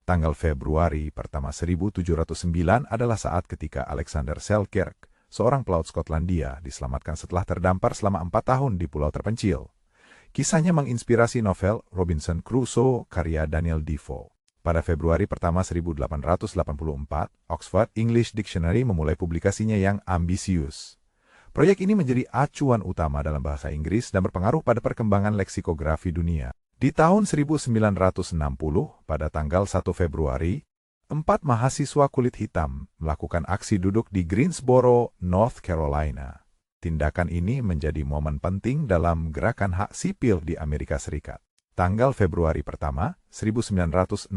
Tanggal Februari pertama 1709 adalah saat ketika Alexander Selkirk, seorang pelaut Skotlandia, diselamatkan setelah terdampar selama 4 tahun di pulau terpencil. Kisahnya menginspirasi novel Robinson Crusoe karya Daniel Defoe. Pada Februari pertama 1884, Oxford English Dictionary memulai publikasinya yang ambisius. Proyek ini menjadi acuan utama dalam bahasa Inggris dan berpengaruh pada perkembangan leksikografi dunia. Di tahun 1960, pada tanggal 1 Februari, 4 mahasiswa kulit hitam melakukan aksi duduk di Greensboro, North Carolina. Tindakan ini menjadi momen penting dalam gerakan hak sipil di Amerika Serikat. Tanggal Februari pertama, 1965,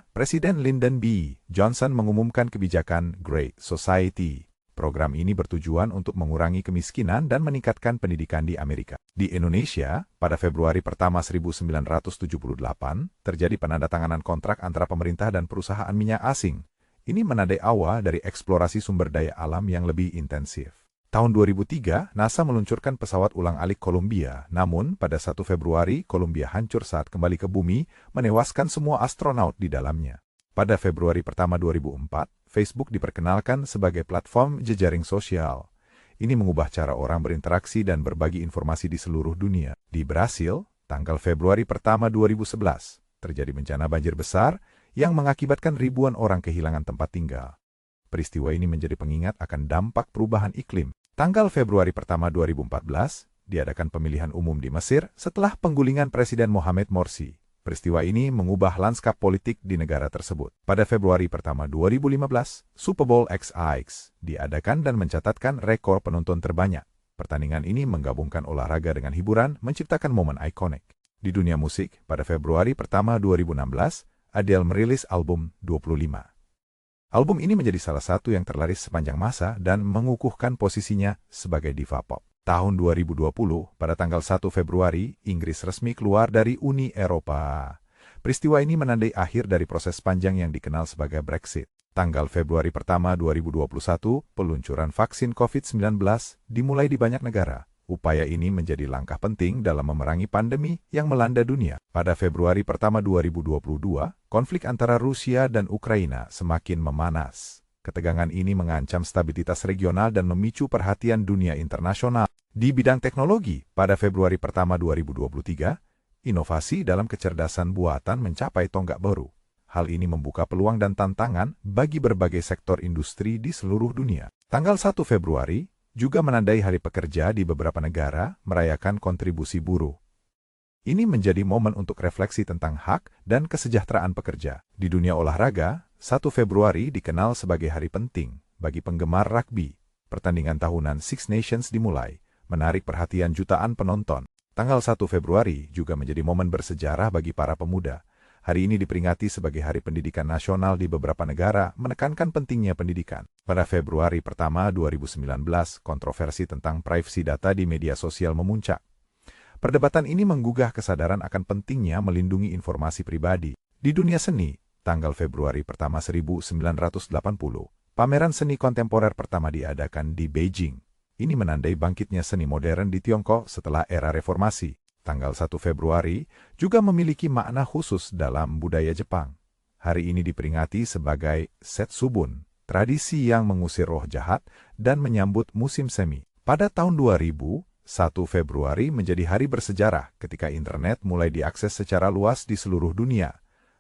Presiden Lyndon B. Johnson mengumumkan kebijakan Great Society. Program ini bertujuan untuk mengurangi kemiskinan dan meningkatkan pendidikan di Amerika. Di Indonesia, pada Februari pertama 1978, terjadi penandatanganan kontrak antara pemerintah dan perusahaan minyak asing. Ini menandai awal dari eksplorasi sumber daya alam yang lebih intensif. Tahun 2003, NASA meluncurkan pesawat ulang-alik Columbia. Namun, pada 1 Februari, Columbia hancur saat kembali ke bumi, menewaskan semua astronaut di dalamnya. Pada Februari pertama 2004, Facebook diperkenalkan sebagai platform jejaring sosial. Ini mengubah cara orang berinteraksi dan berbagi informasi di seluruh dunia. Di Brasil, tanggal Februari pertama 2011, terjadi bencana banjir besar yang mengakibatkan ribuan orang kehilangan tempat tinggal. Peristiwa ini menjadi pengingat akan dampak perubahan iklim. Tanggal Februari pertama 2014, diadakan pemilihan umum di Mesir setelah penggulingan Presiden Mohamed Morsi. Peristiwa ini mengubah lanskap politik di negara tersebut. Pada Februari pertama 2015, Super Bowl XX diadakan dan mencatatkan rekor penonton terbanyak. Pertandingan ini menggabungkan olahraga dengan hiburan, menciptakan momen ikonik. Di dunia musik, pada Februari pertama 2016, Adele merilis album 25. Album ini menjadi salah satu yang terlaris sepanjang masa dan mengukuhkan posisinya sebagai diva pop. Tahun 2020, pada tanggal 1 Februari, Inggris resmi keluar dari Uni Eropa. Peristiwa ini menandai akhir dari proses panjang yang dikenal sebagai Brexit. Tanggal Februari pertama 2021, peluncuran vaksin COVID-19 dimulai di banyak negara. Upaya ini menjadi langkah penting dalam memerangi pandemi yang melanda dunia. Pada Februari pertama 2022, konflik antara Rusia dan Ukraina semakin memanas. Ketegangan ini mengancam stabilitas regional dan memicu perhatian dunia internasional. Di bidang teknologi, pada Februari pertama 2023, inovasi dalam kecerdasan buatan mencapai tonggak baru. Hal ini membuka peluang dan tantangan bagi berbagai sektor industri di seluruh dunia. Tanggal 1 Februari, juga menandai Hari Pekerja di beberapa negara merayakan kontribusi buruh. Ini menjadi momen untuk refleksi tentang hak dan kesejahteraan pekerja. Di dunia olahraga, 1 Februari dikenal sebagai hari penting bagi penggemar rugby. Pertandingan tahunan Six Nations dimulai, menarik perhatian jutaan penonton. Tanggal 1 Februari juga menjadi momen bersejarah bagi para pemuda. Hari ini diperingati sebagai Hari Pendidikan Nasional di beberapa negara, menekankan pentingnya pendidikan. Pada Februari pertama 2019, kontroversi tentang privasi data di media sosial memuncak. Perdebatan ini menggugah kesadaran akan pentingnya melindungi informasi pribadi. Di dunia seni, tanggal Februari pertama 1980, pameran seni kontemporer pertama diadakan di Beijing. Ini menandai bangkitnya seni modern di Tiongkok setelah era reformasi. Tanggal 1 Februari juga memiliki makna khusus dalam budaya Jepang. Hari ini diperingati sebagai Setsubun, tradisi yang mengusir roh jahat dan menyambut musim semi. Pada tahun 2000, 1 Februari menjadi hari bersejarah ketika internet mulai diakses secara luas di seluruh dunia.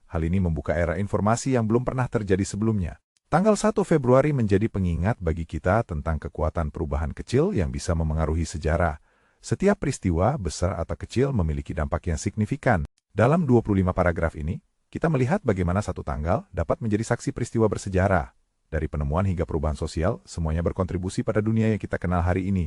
Hal ini membuka era informasi yang belum pernah terjadi sebelumnya. Tanggal 1 Februari menjadi pengingat bagi kita tentang kekuatan perubahan kecil yang bisa memengaruhi sejarah. Setiap peristiwa, besar atau kecil, memiliki dampak yang signifikan. Dalam 25 paragraf ini, kita melihat bagaimana satu tanggal dapat menjadi saksi peristiwa bersejarah. Dari penemuan hingga perubahan sosial, semuanya berkontribusi pada dunia yang kita kenal hari ini.